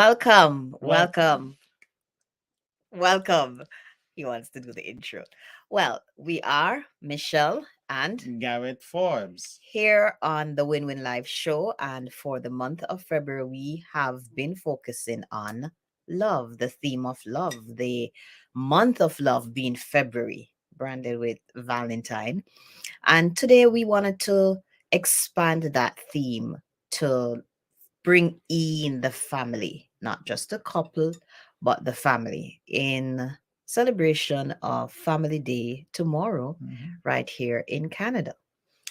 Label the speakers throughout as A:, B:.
A: Welcome,
B: Welcome,
A: welcome, welcome. He wants to do the intro. Well, we are Michelle and
B: Garrett Forbes.
A: here on the Win Win Live show. And for the month of February, we have been focusing on love, the theme of love, the month of love being February, branded with Valentine. And today we wanted to expand that theme to bring in the family, not just a couple, but the family in celebration of Family Day tomorrow,
B: Mhm.
A: right here in Canada.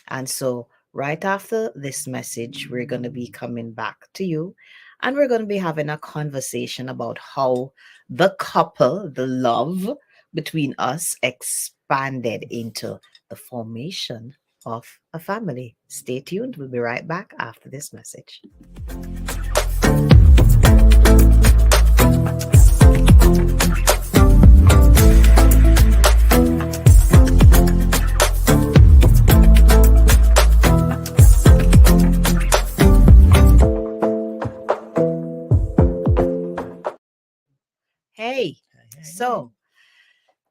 A: And so, right after this message, we're going to be coming back to you and we're going to be having a conversation about how the couple, the love between us, expanded into the formation of a family. Stay tuned. We'll be right back after this message. Hey,
B: Hey.
A: so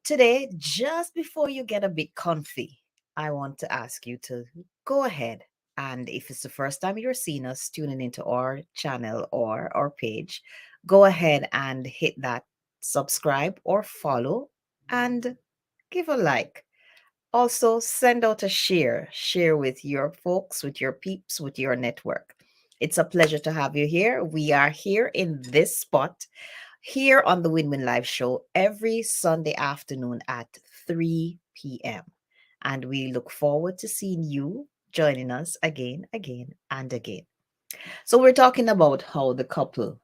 A: today, just before you get a bit comfy, I want to ask you to go ahead and if it's the first time you're seeing us tuning into our channel or our page, go ahead and hit that subscribe or follow and give a like. Also, send out a share with your folks, with your peeps, with your network. It's a pleasure to have you here. We are here in this spot here on the Win Win Live show every Sunday afternoon at 3 p.m. And we look forward to seeing you joining us again, again, and again. So, we're talking about how the couple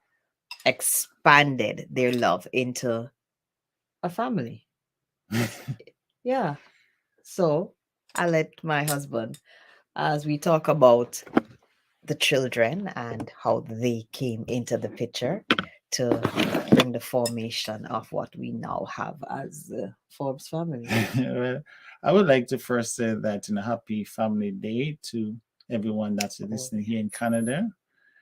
A: expanded their love into a family. Yeah. So, I let my husband, as we talk about the children and how they came into the picture to bring the formation of what we now have as the Forbes family.
B: Well, I would like to first say that happy Family Day to everyone that's
A: Oh,
B: listening here in Canada.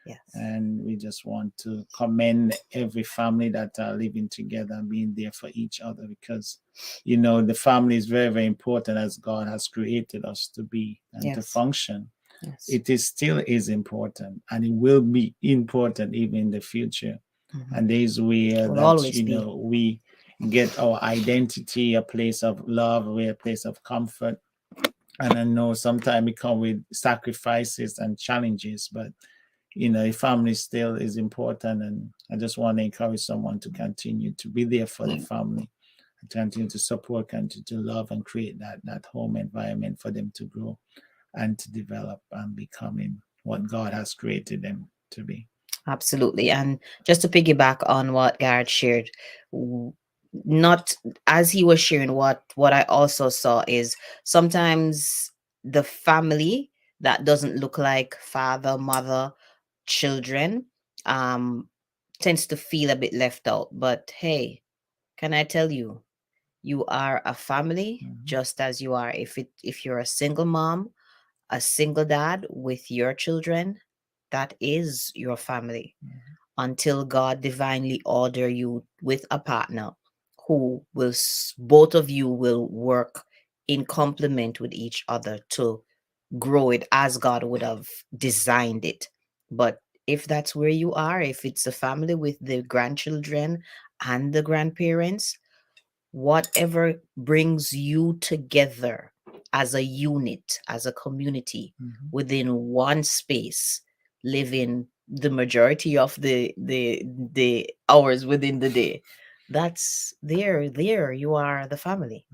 A: yes.
B: And we just want to commend every family that are living together and being there for each other because, the family is very, very important as God has created us to be and to
A: Yes.
B: function.
A: Yes.
B: It is still is important and it will be important even in the future.
A: Mhm.
B: And there's where
A: Will
B: that
A: always be.
B: we get our identity, a place of love, a place of comfort. And I know sometimes it come with sacrifices and challenges, but a family still is important. And I just want to encourage someone to continue to be there for the family, and continue to support, continue to love, and create that home environment for them to grow and to develop and becoming what God has created them to be.
A: Absolutely. And just to piggyback on what Garrett shared, w- not as he was sharing, what I also saw is sometimes the family that doesn't look like father, mother, children, um, tends to feel a bit left out. But hey, can I tell you, you are a family
B: Mhm.
A: just as you are. If you're a single mom, a single dad with your children, that is your family
B: Mhm.
A: until God divinely order you with a partner who will both of you will work in complement with each other to grow it as God would have designed it. But if that's where you are, if it's a family with the grandchildren and the grandparents, whatever brings you together as a unit, as a community
B: Mhm.
A: within one space, living the majority of the hours within the day. That's there you are the family.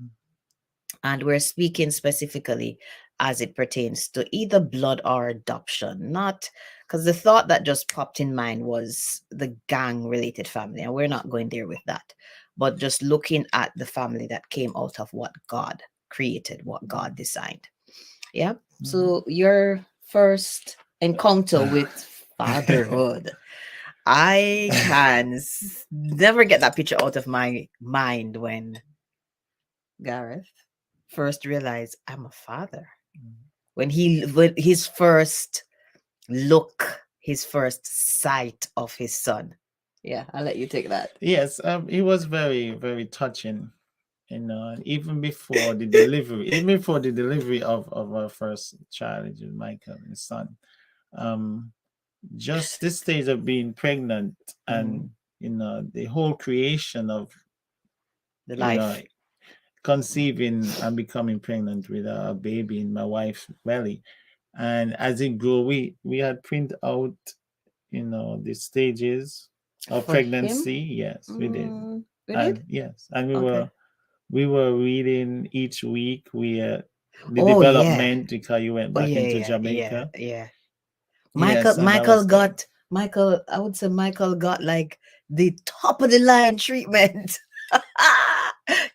A: And we're speaking specifically as it pertains to either blood or adoption, not because the thought that just popped in mind was the gang related family, and we're not going there with that, but just looking at the family that came out of what God created, what God designed. Yeah.
B: Mhm.
A: So your first encounter with fatherhood, I can never get that picture out of my mind when Gareth first realized I'm a father. When his first look, his first sight of his son. Yeah, I'll let you take that.
B: Yes, it was very, very touching. And even before the delivery, even before the delivery of our first child, which is Michael, his son, um, just this stage of being pregnant
A: Mm,
B: and the whole creation of
A: the
B: you know
A: life.
B: conceiving and becoming pregnant with a baby in my wife's belly, and as it grew, we had print out the stages of
A: For him?
B: pregnancy. Yes, we did.
A: We
B: And
A: did?
B: yes, and we
A: Okay.
B: were we were reading each week the
A: Oh yeah.
B: development, because you went
A: Oh
B: back
A: yeah,
B: into
A: yeah, yeah,
B: Jamaica.
A: yeah.
B: Yes, and that
A: Michael
B: was good.
A: got Michael, I would say Michael got like the top of the line treatment.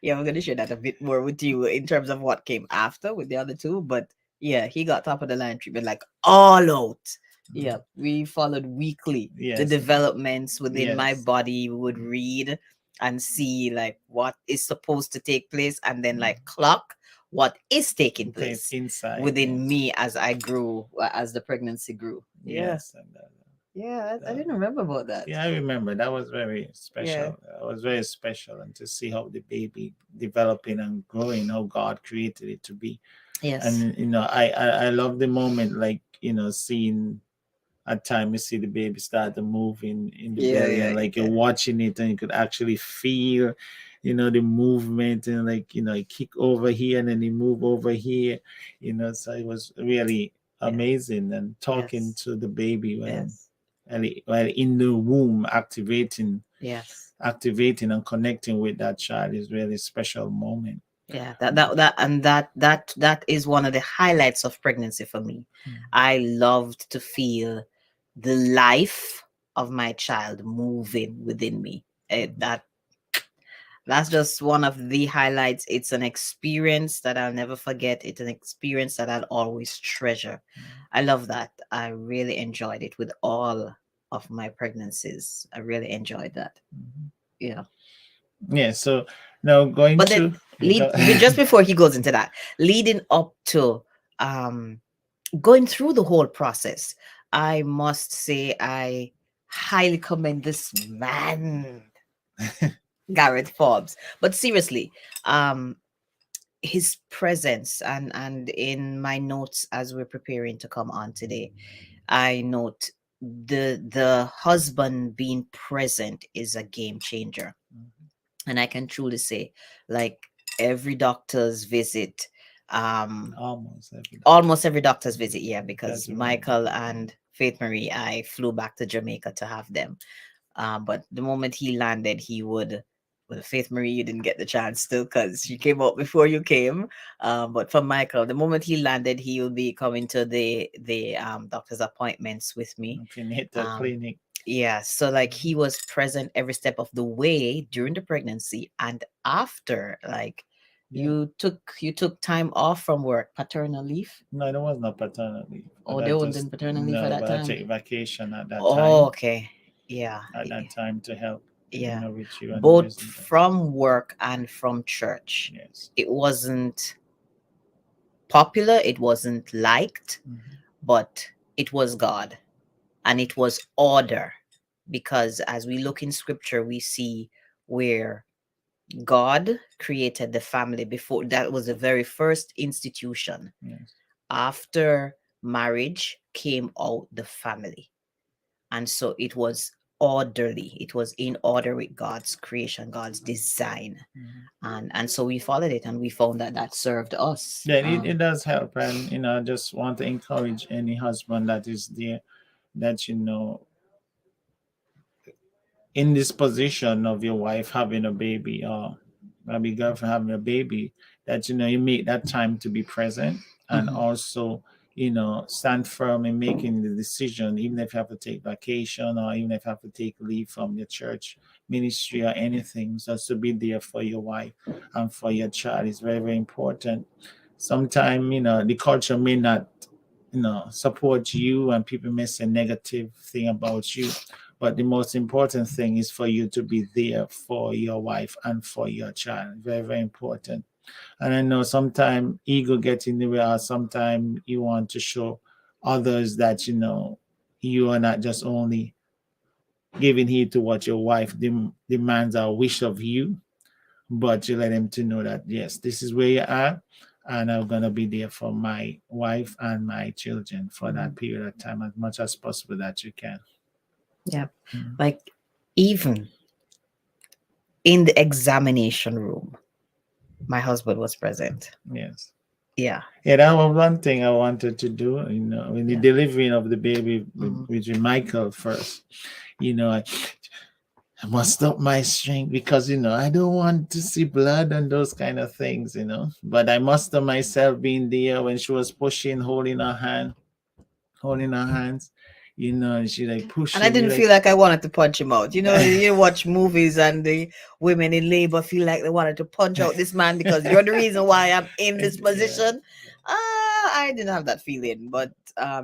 A: Yeah, I'm gonna share that a bit more with you in terms of what came after with the other two, but yeah, he got top of the line treatment like all out. Yeah, we followed weekly the
B: Yes,
A: developments within my
B: yes.
A: body. We would read and see like what is supposed to take place, and then like clock what is taking
B: Place
A: place
B: inside.
A: within
B: Yes,
A: me as I grew, as the pregnancy grew. Yeah,
B: yes, and
A: yeah, I
B: uh,
A: didn't remember about that.
B: yeah, I remember that was very
A: Yeah.
B: special. That was very special, and to see how the baby developing and growing, how God created it to be.
A: Yes.
B: And I love the moment, like seeing at time you see the baby start to move in the
A: Yeah,
B: belly,
A: yeah,
B: and like you're
A: yeah.
B: watching it and you could actually feel the movement, and like it kick over here and then he move over here. So it was really
A: Yeah.
B: amazing, and talking
A: Yes.
B: to the baby
A: Yes.
B: while in the womb,
A: Yes.
B: activating and connecting with that child is really a special moment.
A: Yeah. That is one of the highlights of pregnancy for me. I loved to feel the life of my child moving within me. That's just one of the highlights. It's an experience that I'll never forget. It's an experience that I'll always treasure. I love that. I really enjoyed it with all of my pregnancies. I really enjoyed that. Yeah.
B: Yeah, so now going
A: But then
B: to go.
A: just before he goes into that, leading up to um going through the whole process, I must say I highly commend this man, Gareth Forbes. But seriously, um his presence, and in my notes as we're preparing to come on today, I note the husband being present is a game changer. And I can truly say, like, every doctor's visit, um
B: Almost every day.
A: almost every doctor's visit, yeah,
B: That's
A: because
B: right.
A: Michael and Faith Marie, I flew back to Jamaica to have them. But the moment he landed, he would. Well, Faith Marie, you didn't get the chance still because she came out before you came. But for Michael, the moment he landed, he will be coming to the doctor's appointments with me.
B: Prenatal
A: Um,
B: clinic.
A: yeah, so like he was present every step of the way during the pregnancy and after. Like
B: Yeah.
A: you took time off from work, paternal leave.
B: No, there was no paternal leave.
A: Oh,
B: But
A: there
B: I
A: wasn't
B: just
A: paternal leave at
B: no,
A: that
B: but I
A: time.
B: take vacation at that
A: Oh,
B: time.
A: okay. Yeah.
B: At that time to help,
A: Yeah.
B: with you and
A: Both
B: raising them.
A: from work and from church.
B: Yes.
A: It wasn't popular, it wasn't liked, but it was God and it was order. Because as we look in scripture, we see where God created the family before. That was the very first institution.
B: Yes.
A: After marriage came out the family. And so it was orderly, it was in order with God's creation, God's design. And so we followed it, and we found that that served us.
B: Yeah, it does help, and I just want to encourage any husband that is there, that in this position of your wife having a baby, or maybe girlfriend having a baby, that you make that time to be present, and
A: Mhm.
B: also stand firm in making the decision, even if you have to take vacation, or even if you have to take leave from your church ministry or anything, just to be there for your wife and for your child is very, very important. Sometimes the culture may not support you, and people may say negative thing about you, but the most important thing is for you to be there for your wife and for your child. Very, very important. And I know sometimes ego gets in the way, or sometimes you want to show others that you are not just only giving heed to what your wife demands or wish of you, but you let him to know that yes, this is where you are, and I'm gonna be there for my wife and my children for that period of time as much as possible that you can.
A: Yeah.
B: Mm.
A: Like even in the examination room, my husband was present.
B: Yes.
A: Yeah.
B: Yeah, that was one thing I wanted to do, when the
A: Yeah.
B: delivering of the baby
A: Mhm.
B: with Michael first, I must up my strength because I don't want to see blood and those kind of things. But I muster myself being there when she was pushing, holding her hands, and she like
A: And I
B: pushing me
A: didn't
B: like
A: feel like I wanted to punch him out. You watch movies and the women in labor feel like they wanted to punch out this man because you're the reason why I'm in this
B: Yeah.
A: position. I didn't have that feeling, but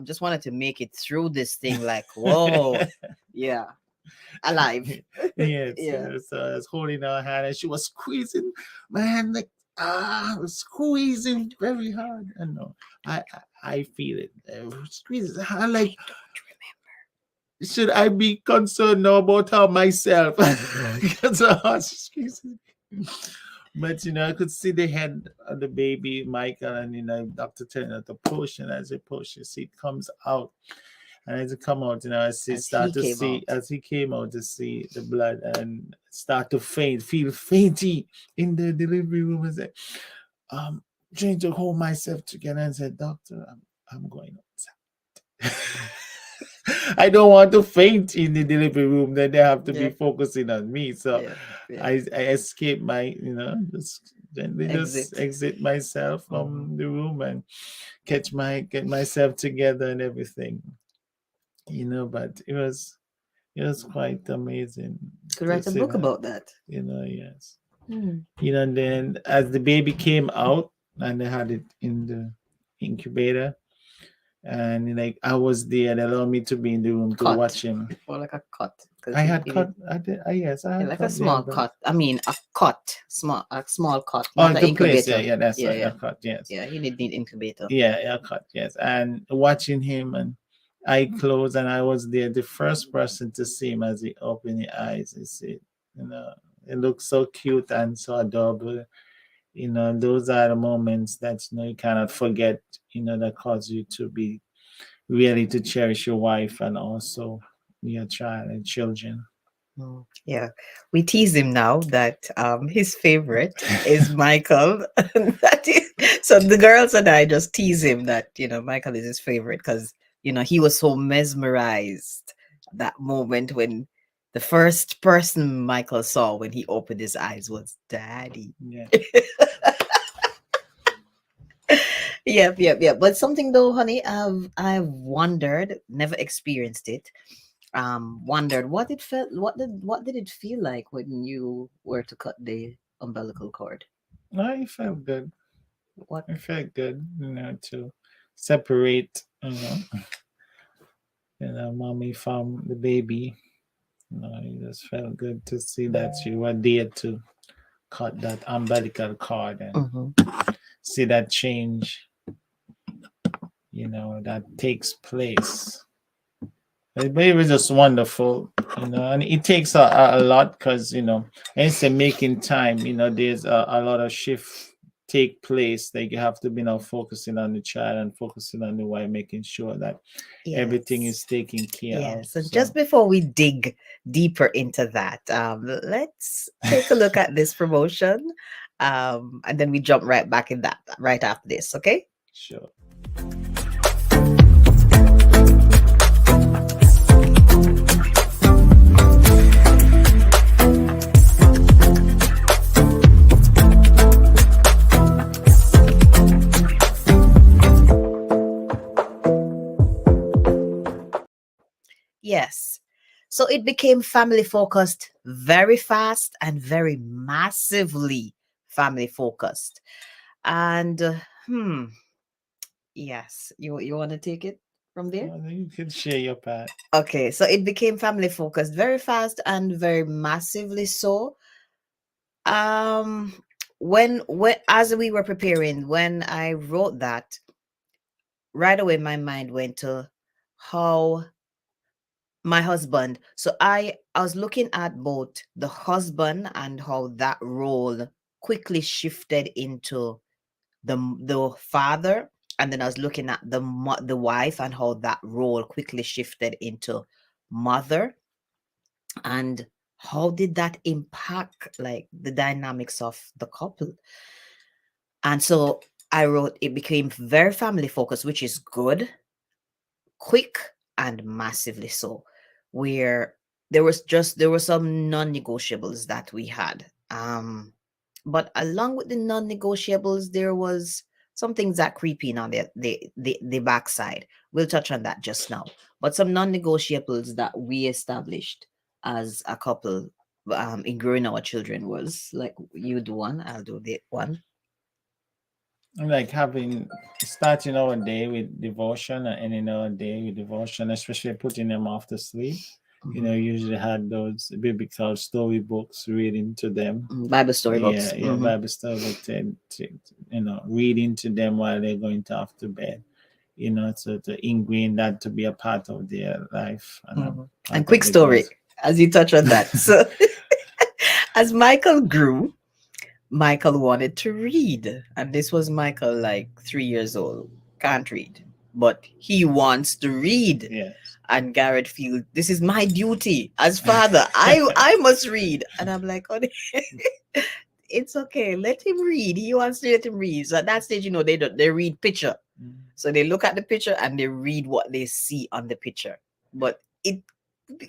A: just wanted to make it through this thing like, whoa, yeah, alive.
B: Yes,
A: Yeah.
B: so I was holding her hand and she was squeezing my hand like squeezing very hard. I know. I feel it. Squeezing her like, should I be concerned now about her myself? Because her heart is squeezing. But I could see the head of the baby, Michael, and Dr. telling her to push, and as he pushes, it comes out. And as it come out, I see
A: As
B: start
A: he
B: to
A: came
B: see
A: out.
B: as he came out to see the blood and start to faint, feel fainty in the delivery room and say, trying to hold myself together and said, Doctor, I'm going outside. I don't want to faint in the delivery room. Then they have to be
A: Yeah.
B: focusing on me. So
A: Yeah.
B: I escape my, just gently just
A: Exit.
B: exit myself from the room and get myself together and everything. But it was quite amazing
A: Could
B: to
A: write a
B: see
A: book
B: that.
A: about that.
B: Yes.
A: Hmm.
B: And then as the baby came out and they had it in the incubator, and like I was there, they allowed me to be in the room to
A: Cut.
B: watch him.
A: Or like a cut.
B: I
A: Because
B: had cut. I did. Yes, I had
A: like a
B: cut the
A: small
B: umbrella.
A: cut. I mean, a small cut,
B: Oh,
A: not an
B: the place.
A: incubator.
B: Yeah, that's
A: Yeah,
B: right.
A: yeah,
B: I cut. Yes.
A: yeah. He did need incubator.
B: Yeah, I cut. Yes, and watching him and eye closed, and I was there, the first person to see him as he opened his eyes. You see, it looks so cute and so adorable. Those are the moments that you cannot forget. That cause you to be really to cherish your wife and also your child and children.
A: Yeah, we tease him now that his favorite is Michael. So the girls and I just tease him that Michael is his favorite because he was so mesmerized that moment when the first person Michael saw when he opened his eyes was Daddy.
B: Yeah.
A: Yep. But something though, honey, I've wondered, never experienced it. Wondered what did it feel like when you were to cut the umbilical cord?
B: I felt good.
A: What?
B: I felt good, to separate, mommy from the baby. It just felt good to see that you were there to cut that umbilical cord and see that change, that takes place. But it was just wonderful, and it takes a lot because, instead making time, there's a lot of shift take place. Like you have to be now focusing on the child and focusing on the wife, making sure that everything is taken care of.
A: Yes. And just before we dig deeper into that, let's take a look at this promotion. And then we jump right back in that right after this, okay?
B: Sure.
A: Yes. So it became family focused very fast and very massively family focused. And yes, you want to take it from there?
B: You can share your part.
A: Okay, so it became family focused very fast and very massively so. When as we were preparing, when I wrote that, right away my mind went to how My husband. So I was looking at both the husband and how that role quickly shifted into the father, and then I was looking at the wife and how that role quickly shifted into mother, and how did that impact like the dynamics of the couple. And so I wrote, it became very family focused, which is good, quick, and massively so, where there were some non-negotiables that we had. But along with the non-negotiables, there was some things that creep in on the backside. We'll touch on that just now. But some non-negotiables that we established as a couple, in growing our children, was like, you do one, I'll do the one.
B: Like having starting our day with devotion and ending our day with devotion, especially putting them off to sleep. Usually had those biblical storybooks, reading to them.
A: Bible story books.
B: Bible story, reading to them while they're going to off to bed. To ingrain that to be a part of their life.
A: And quick story, as you touch on that. So, as Michael grew, Michael wanted to read, and this was Michael, like 3 years old, can't read, but he wants to read.
B: Yes.
A: And Garrett feels, this is my duty as father. I must read. And I'm like, oh, it's okay. Let him read. He wants to let him read. So at that stage, they read picture. So they look at the picture and they read what they see on the picture. But it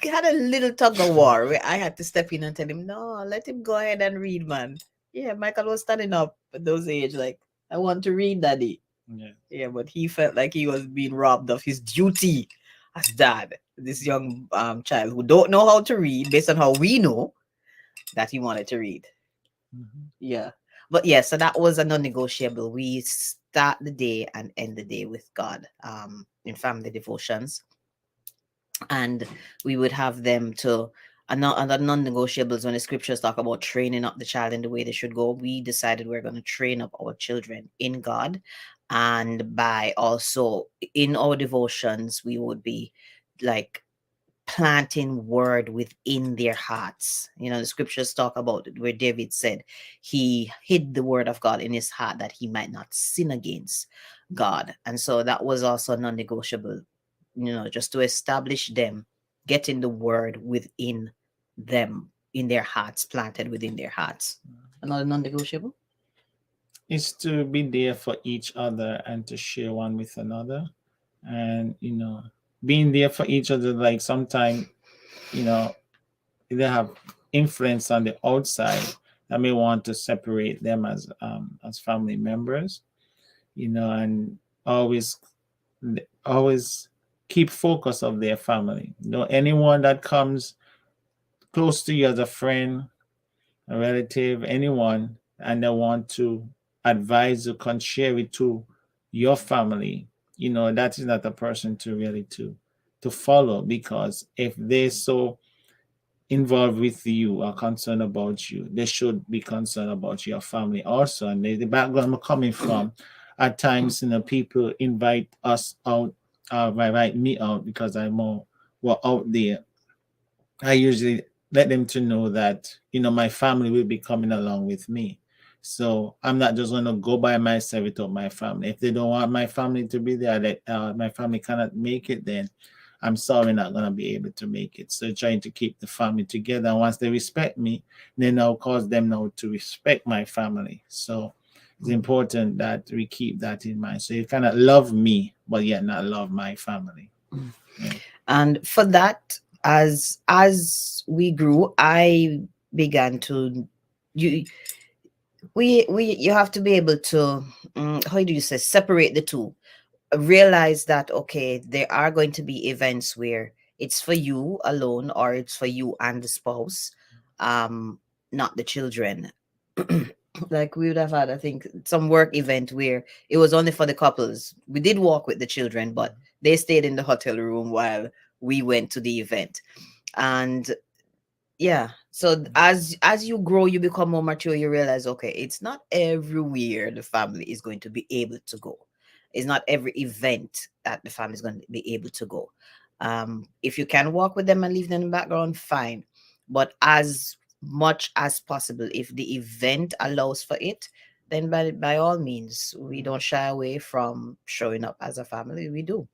A: had a little tug of war where I had to step in and tell him, no, let him go ahead and read, man. Yeah, Michael was standing up at those age, like, I want to read, Daddy. Yeah, but he felt like he was being robbed of his duty as dad. This young child who don't know how to read, based on how we know that he wanted to read. Yeah. But yeah, so that was a non-negotiable. We start the day and end the day with God, in family devotions. And we would have them to another non-negotiables. When the scriptures talk about training up the child in the way they should go, we decided we're going to train up our children in God. And by also in our devotions, we would be like planting word within their hearts. The scriptures talk about it, where David said he hid the word of God in his heart that he might not sin against God. And so that was also non-negotiable, just to establish them, getting the word within them, in their hearts, planted within their hearts. Another non-negotiable
B: is to be there for each other and to share one with another. And being there for each other, like sometimes they have influence on the outside that may want to separate them as family members, and always keep focus of their family. Anyone that comes close to you as a friend, a relative, anyone, and they want to advise you, can share it to your family, that is not a person to really to follow, because if they're so involved with you or concerned about you, they should be concerned about your family also. And the background we're coming from, at times, people invite us out, invite me out because we're out there. I usually let them to know that, my family will be coming along with me. So I'm not just going to go by myself without my family. If they don't want my family to be there, that my family cannot make it, then I'm sorry, not going to be able to make it. So trying to keep the family together. And once they respect me, then I'll cause them now to respect my family. So it's important that we keep that in mind. So you cannot love me, but yet not love my family.
A: Yeah. And for that, as we grew, I began to you have to be able to how do you say, separate the two. Realize that, okay, there are going to be events where it's for you alone or it's for you and the spouse, not the children. Like we would have had, I think, some work event where it was only for the couples. We did walk with the children, but they stayed in the hotel room while we went to the event. And yeah, so as you grow, you become more mature, you realize, okay, it's not everywhere the family is going to be able to go. It's not every event that the family is going to be able to go. If you can walk with them and leave them in the background, fine. But as much as possible, if the event allows for it, then by all means, we don't shy away from showing up as a family. We do.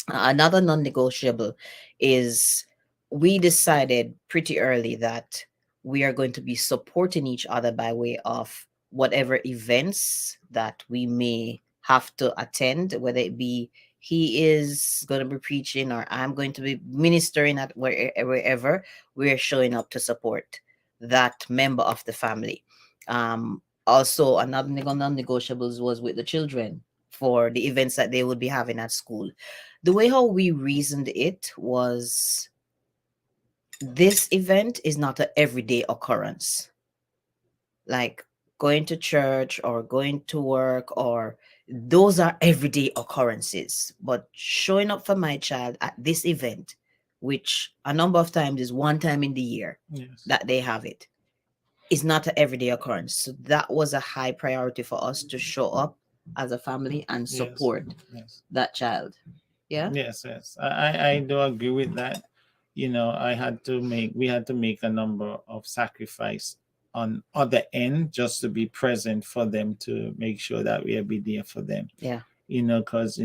A: Another non-negotiable is we decided pretty early that we are going to be supporting each other by way of whatever events that we may have to attend, whether it be he is going to be preaching or I'm going to be ministering at wherever we're showing up to support that member of the family. Also, another non-negotiables was with the children for the events that they would be having at school. The way how we reasoned it was this event is not an everyday occurrence. Like going to church or going to work, or those are everyday occurrences. But showing up for my child at this event, which a number of times is one time in the year
B: Yes.
A: that they have it, is not an everyday occurrence. So that was a high priority for us to show up as a family and
B: Yes.
A: support
B: Yes.
A: that child. Yeah.
B: Yes, yes. I do agree with that. You know, we had to make a number of sacrifice on other end just to be present for them, to make sure that we'll be there for them.
A: Yeah.
B: You know, because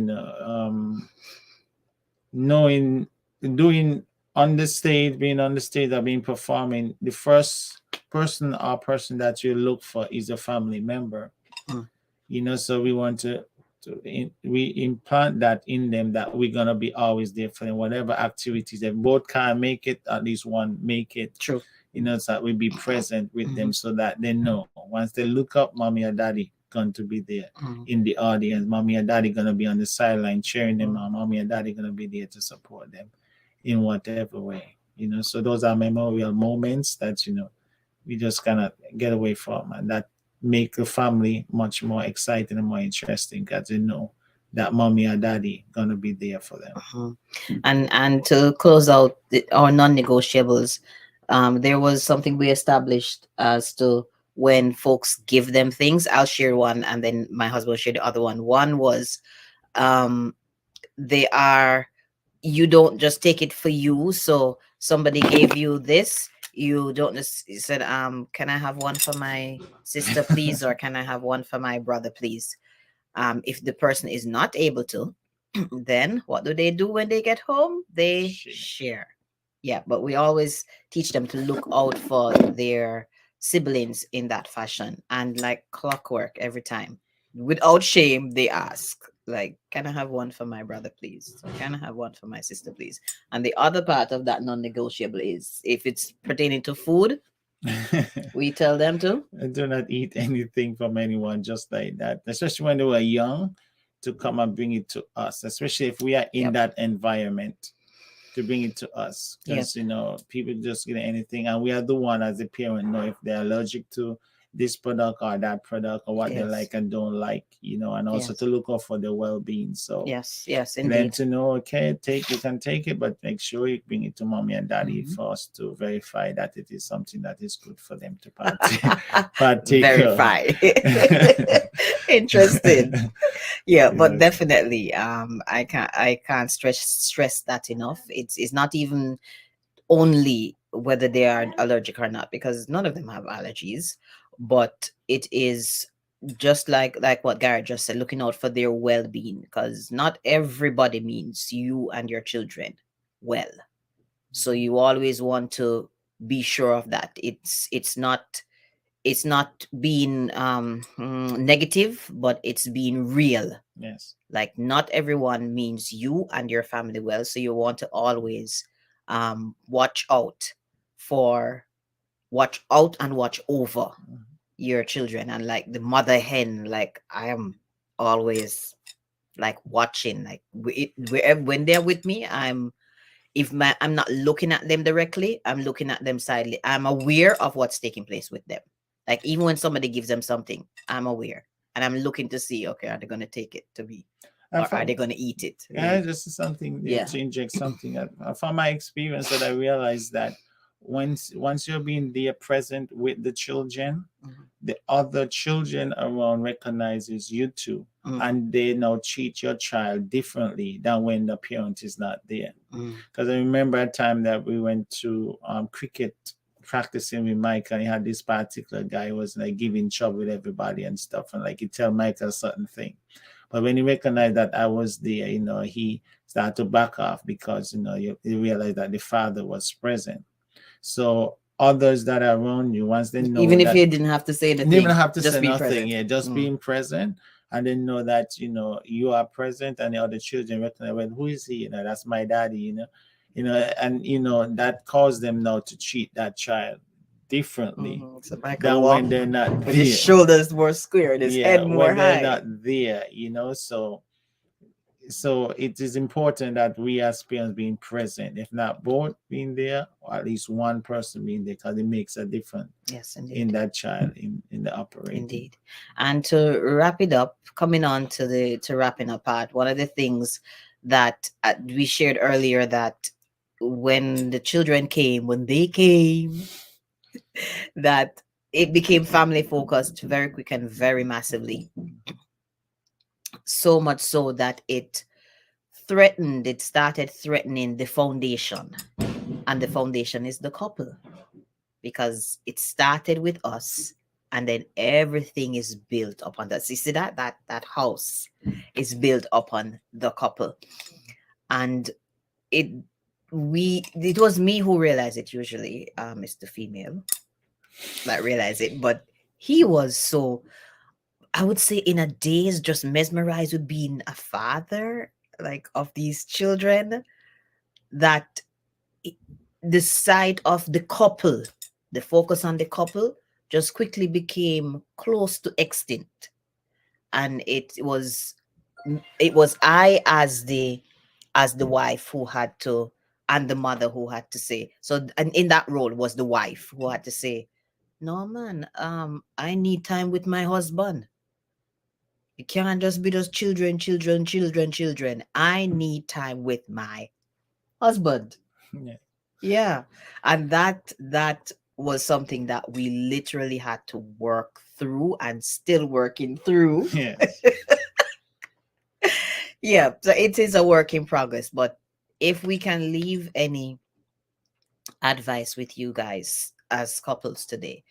B: knowing doing on the stage, being on the stage or being performing, the first person that you look for is a family member.
A: Mm.
B: You know, so we want we implant that in them, that we're gonna be always there for them, whatever activities. If both can't make it, at least one make it.
A: True.
B: You know, so that we be present with them,
A: Mhm.
B: so that they know once they look up, mommy or daddy going to be there
A: Mhm.
B: in the audience. Mommy and daddy gonna be on the sideline cheering them
A: Mhm.
B: on. Mommy and daddy gonna be there to support them in whatever way. You know, so those are memorial moments that, you know, we just cannot get away from, and that make the family much more exciting and more interesting, because you know that mommy or daddy gonna be there for them.
A: Mhm. And to close out our non-negotiables, there was something we established as to when folks give them things. I'll share one, and then my husband will share the other one. One was um, they are you don't just take it for you. So somebody gave you this, you don't just you said, can I have one for my sister, please, or can I have one for my brother, please? If the person is not able to, then what do when they get home? They
B: Shit.
A: share. Yeah, but we always teach them to look out for their siblings in that fashion, and like clockwork, every time without shame they ask, like, can I have one for my brother, please? Or can I have one for my sister, please? And the other part of that non-negotiable is if it's pertaining to food, we tell them to.
B: I do not eat anything from anyone just like that, especially when they were young, to come and bring it to us, especially if we are in
A: Yep.
B: that environment, to bring it to us,
A: Yep.
B: because you know, people just get anything, and we are the one as a parent know if they're allergic to this product or that product, or what they
A: Yes.
B: like and don't like, you know, and also
A: Yes.
B: to look out for their well-being. So
A: Yes, yes,
B: then
A: indeed.
B: to know, okay, you can take it, but make sure you bring it to mommy and daddy
A: Mhm.
B: for us to verify that it is something that is good for them to partake of.
A: Verify. Interesting. Yeah, but
B: Yes.
A: definitely, I can't stress that enough. It's not even only whether they are allergic or not, because none of them have allergies, but it is just like what Garrett just said, looking out for their well-being, because not everybody means you and your children well. So you always want to be sure of that. It's not being negative, but it's being real.
B: Yes.
A: Like not everyone means you and your family well, so you want to always watch out for watch out and watch over
B: Mhm.
A: your children. And like the mother hen, like I am always like watching, like when they're with me, I'm not looking at them directly, I'm looking at them silently. I'm aware of what's taking place with them. Like even when somebody gives them something, I'm aware. And I'm looking to see, okay, are they gonna take it to me?
B: And
A: Or are they
B: from
A: gonna eat it?
B: yeah, this is something,
A: Yeah.
B: to inject something. From my experience, that I realized that once you're being there present with the children,
A: Mhm.
B: the other children around recognizes you too. and they now treat your child differently than when the parent is not there. Because I remember a time that we went to cricket practicing with Mike, and he had this particular guy who was like giving trouble with everybody and stuff, and like he tell Mike a certain thing. But when he recognized that I was there, he started to back off because he realized that the father was present. So others that are around you, once they know,
A: even if
B: that,
A: you didn't have to say anything,
B: you didn't have to
A: just
B: say
A: be
B: nothing,
A: present.
B: yeah, just being present, and then know that you are present, and the other children recognize, well, who is he? That's my daddy. And that caused them now to treat that child differently
A: So Michael
B: than
A: walk
B: when they're not
A: with
B: there.
A: his shoulders more squared, his head more
B: when they're
A: high.
B: not there, so it is important that we as parents being present, if not both being there, or at least one person being there, because it makes a difference.
A: Yes, indeed.
B: In that child, in the operating.
A: Indeed. And to wrap it up, coming on to wrapping up part, one of the things that we shared earlier, that when the children came, that it became family focused very quick and very massively. So much so that it started threatening the foundation. And the foundation is the couple, because it started with us, and then everything is built upon that. You see that house is built upon the couple. And it was me who realized it. Usually it's the female that realized it, but he was so, I would say, in a daze, just mesmerized with being a father, like, of these children, that the sight of the couple, the focus on the couple, just quickly became close to extinct. And it was I, as the wife, who had to, and the mother who had to say, so, and in that role was the wife who had to say, no man, I need time with my husband. It can't just be those children. I need time with my husband. Yeah. And that was something that we literally had to work through, and still working through.
B: Yes.
A: Yeah, so it is a work in progress. But if we can leave any advice with you guys as couples today,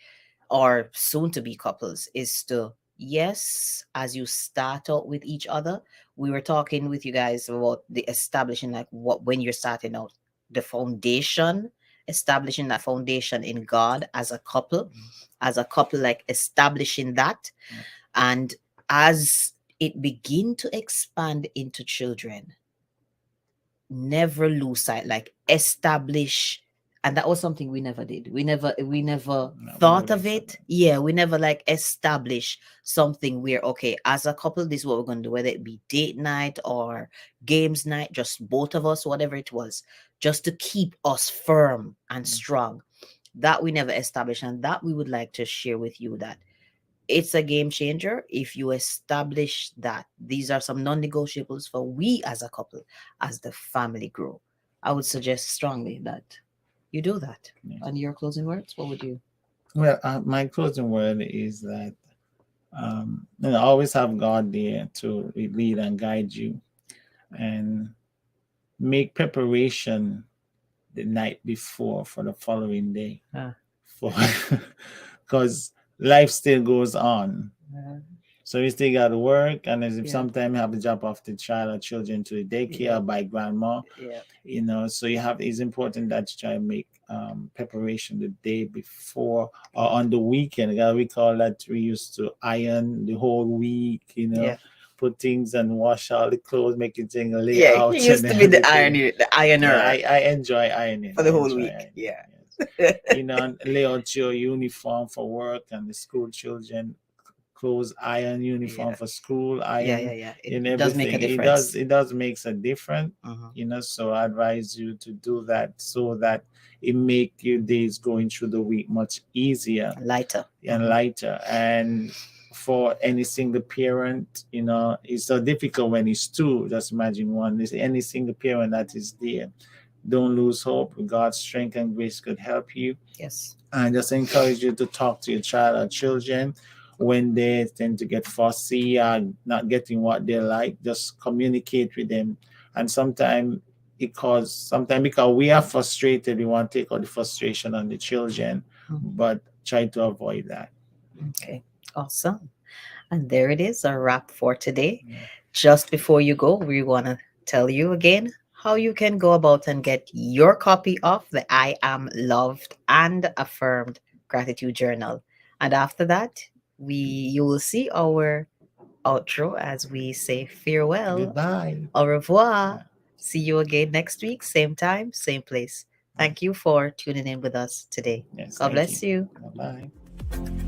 A: or soon to be couples, is to, yes, as you start out with each other, we were talking with you guys about the establishing, like, what, when you're starting out, the foundation, establishing that foundation in God as a couple, like establishing that. And as it begin to expand into children, never lose sight, like, establish. And that was something we never did. We never thought of it. Yeah, we never like establish something where, okay, as a couple, this is what we're going to do, whether it be date night or games night, just both of us, whatever it was, just to keep us firm and strong. That we never established, and that we would like to share with you, that it's a game changer if you establish that. These are some non-negotiables for we as a couple, as the family grow. I would suggest strongly that you do that.
B: Yes.
A: And your closing words, what would you?
B: Well, my closing word is that always have God there to lead and guide you, and make preparation the night before for the following day. Because life still goes on. So you still got to work, and as if sometimes you have to drop off the child or children to the daycare by grandma. So it's important that you try to make preparation the day before or on the weekend. We call that, we used to iron the whole week, put things and wash all the clothes, make it thing lay out.
A: He used to be the ironer.
B: I enjoy ironing
A: for the whole week.
B: Lay out your uniform for work, and the school children clothes, iron uniform for school, iron in everything.
A: Does make a difference.
B: It does makes a difference. So I advise you to do that, so that it make your days going through the week much easier,
A: lighter.
B: And for any single parent, it's so difficult when it's two. Just imagine one. Any single parent that is there, don't lose hope. God's strength and grace could help you.
A: Yes.
B: And just encourage you to talk to your child or children, when they tend to get fussy and not getting what they like, just communicate with them. And sometimes because we are frustrated, we want to take out the frustration on the children, but try to avoid that.
A: Okay, awesome. And there it is, our wrap for today. Just before you go, we want to tell you again how you can go about and get your copy of the I Am Loved and Affirmed Gratitude Journal. And after that, you will see our outro as we say farewell.
B: Goodbye.
A: Au revoir. See you again next week, same time, same place. Thank you for tuning in with us today.
B: Yes,
A: God bless you.
B: Bye-bye.